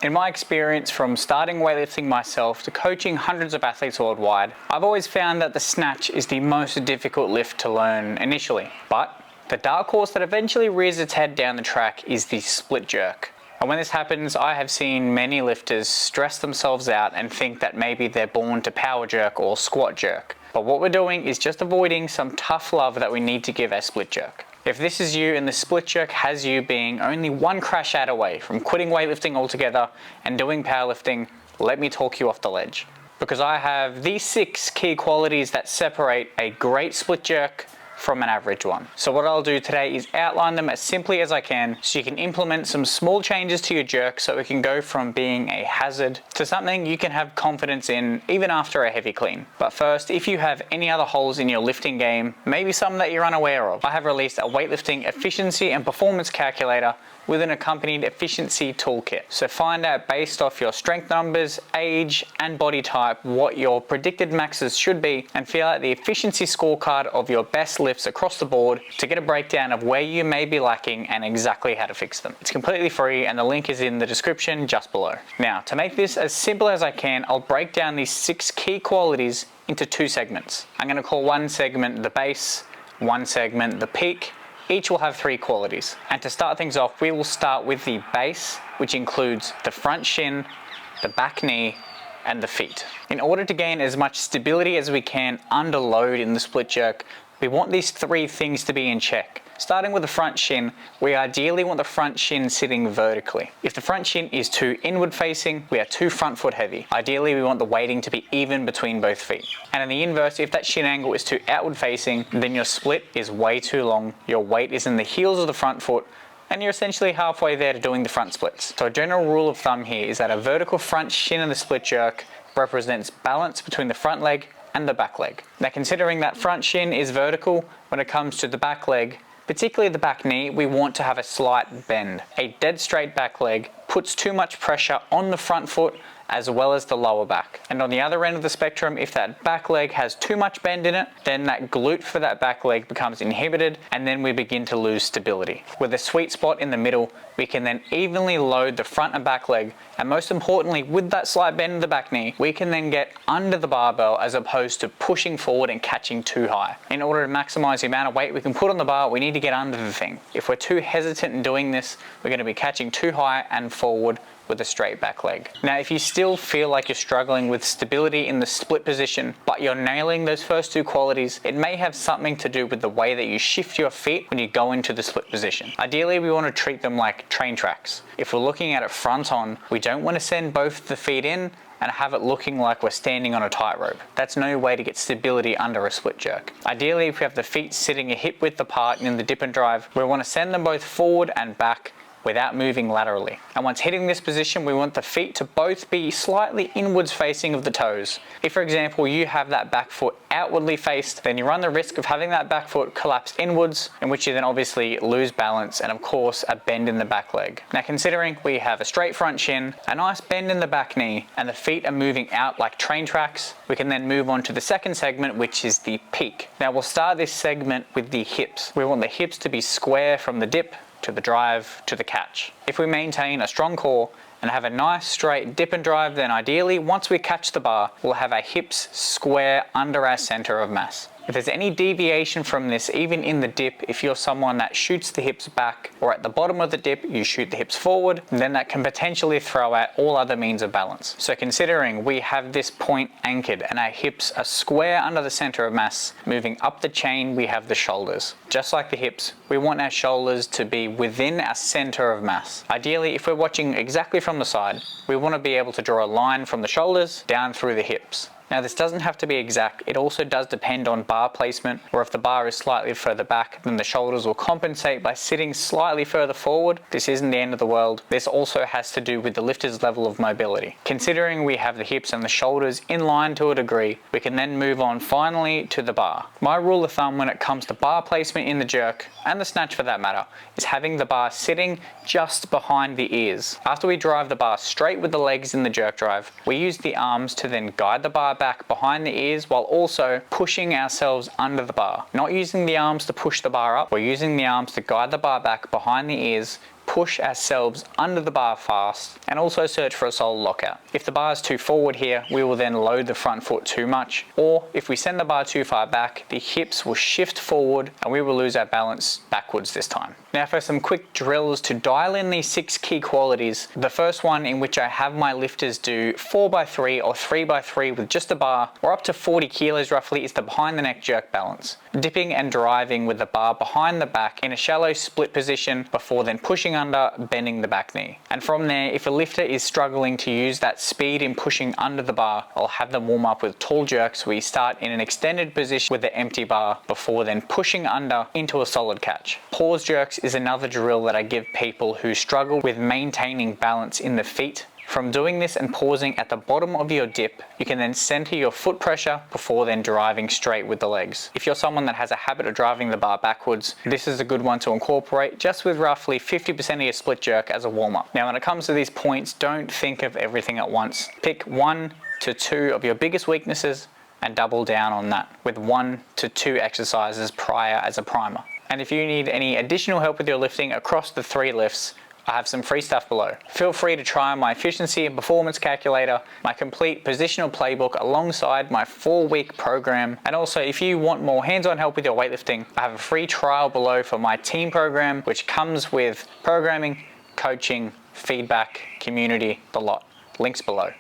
In my experience from starting weightlifting myself to coaching hundreds of athletes worldwide, I've always found that the snatch is the most difficult lift to learn initially. But the dark horse that eventually rears its head down the track is the split jerk. And when this happens, I have seen many lifters stress themselves out and think that maybe they're born to power jerk or squat jerk. But what we're doing is just avoiding some tough love that we need to give our split jerk. If this is you and the split jerk has you being only one crash out away from quitting weightlifting altogether and doing powerlifting, let me talk you off the ledge. Because I have these 6 key qualities that separate a great split jerk from an average one. So what I'll do today is outline them as simply as I can so you can implement some small changes to your jerk so it can go from being a hazard to something you can have confidence in even after a heavy clean. But first, if you have any other holes in your lifting game, maybe some that you're unaware of, I have released a weightlifting efficiency and performance calculator with an accompanied efficiency toolkit. So find out based off your strength numbers, age, and body type what your predicted maxes should be and fill out the efficiency scorecard of your best lifts across the board to get a breakdown of where you may be lacking and exactly how to fix them. It's completely free and the link is in the description just below. Now, to make this as simple as I can, I'll break down these 6 key qualities into 2 segments. I'm going to call one segment the base, one segment the peak. Each will have 3 qualities. And to start things off, we will start with the base, which includes the front shin, the back knee, and the feet. In order to gain as much stability as we can under load in the split jerk, we want these 3 things to be in check. Starting with the front shin, we ideally want the front shin sitting vertically. If the front shin is too inward facing, we are too front foot heavy. Ideally, we want the weighting to be even between both feet. And in the inverse, if that shin angle is too outward facing, then your split is way too long. Your weight is in the heels of the front foot, and you're essentially halfway there to doing the front splits. So a general rule of thumb here is that a vertical front shin in the split jerk represents balance between the front leg and the back leg. Now, considering that front shin is vertical, when it comes to the back leg, particularly the back knee, we want to have a slight bend. A dead straight back leg puts too much pressure on the front foot as well as the lower back. And on the other end of the spectrum, if that back leg has too much bend in it, then that glute for that back leg becomes inhibited and then we begin to lose stability. With a sweet spot in the middle, we can then evenly load the front and back leg, and most importantly, with that slight bend in the back knee, we can then get under the barbell as opposed to pushing forward and catching too high. In order to maximize the amount of weight we can put on the bar, we need to get under the thing. If we're too hesitant in doing this, we're going to be catching too high and forward with a straight back leg. Now, if you still feel like you're struggling with stability in the split position, but you're nailing those first 2 qualities, it may have something to do with the way that you shift your feet when you go into the split position. Ideally, we want to treat them like train tracks. If we're looking at it front on, we don't want to send both the feet in and have it looking like we're standing on a tightrope. That's no way to get stability under a split jerk. Ideally, if we have the feet sitting a hip width apart in the dip and drive, we want to send them both forward and back without moving laterally. And once hitting this position, we want the feet to both be slightly inwards facing of the toes. If, for example, you have that back foot outwardly faced, then you run the risk of having that back foot collapse inwards, in which you then obviously lose balance and of course a bend in the back leg. Now, considering we have a straight front shin, a nice bend in the back knee, and the feet are moving out like train tracks, we can then move on to the second segment, which is the peak. Now, we'll start this segment with the hips. We want the hips to be square from the dip to the drive to the catch. If we maintain a strong core and have a nice straight dip and drive, then ideally once we catch the bar, we'll have our hips square under our center of mass. If there's any deviation from this, even in the dip, if you're someone that shoots the hips back or at the bottom of the dip, you shoot the hips forward, then that can potentially throw out all other means of balance. So considering we have this point anchored and our hips are square under the center of mass, moving up the chain, we have the shoulders. Just like the hips, we want our shoulders to be within our center of mass. Ideally, if we're watching exactly from the side, we want to be able to draw a line from the shoulders down through the hips. Now, this doesn't have to be exact. It also does depend on bar placement, or if the bar is slightly further back, then the shoulders will compensate by sitting slightly further forward. This isn't the end of the world. This also has to do with the lifter's level of mobility. Considering we have the hips and the shoulders in line to a degree, we can then move on finally to the bar. My rule of thumb when it comes to bar placement in the jerk, and the snatch for that matter, is having the bar sitting just behind the ears. After we drive the bar straight with the legs in the jerk drive, we use the arms to then guide the bar back behind the ears while also pushing ourselves under the bar. Not using the arms to push the bar up, we're using the arms to guide the bar back behind the ears, push ourselves under the bar fast and also search for a solid lockout. If the bar is too forward here, we will then load the front foot too much, or if we send the bar too far back, the hips will shift forward and we will lose our balance backwards this time. Now for some quick drills to dial in these 6 key qualities, the first one in which I have my lifters do 4x3 or 3x3 with just a bar, or up to 40 kilos roughly, is the behind the neck jerk balance. Dipping and driving with the bar behind the back in a shallow split position before then pushing under, bending the back knee. And from there, if a lifter is struggling to use that speed in pushing under the bar, I'll have them warm up with tall jerks where you start in an extended position with the empty bar before then pushing under into a solid catch. Pause jerks is another drill that I give people who struggle with maintaining balance in the feet. From doing this and pausing at the bottom of your dip, you can then center your foot pressure before then driving straight with the legs. If you're someone that has a habit of driving the bar backwards, this is a good one to incorporate just with roughly 50% of your split jerk as a warm-up. Now when it comes to these points, don't think of everything at once. Pick 1 to 2 of your biggest weaknesses and double down on that with 1 to 2 exercises prior as a primer. And if you need any additional help with your lifting across the 3 lifts, I have some free stuff below. Feel free to try my efficiency and performance calculator, my complete positional playbook alongside my 4-week program. And also if you want more hands-on help with your weightlifting, I have a free trial below for my team program, which comes with programming, coaching, feedback, community, the lot. Links below.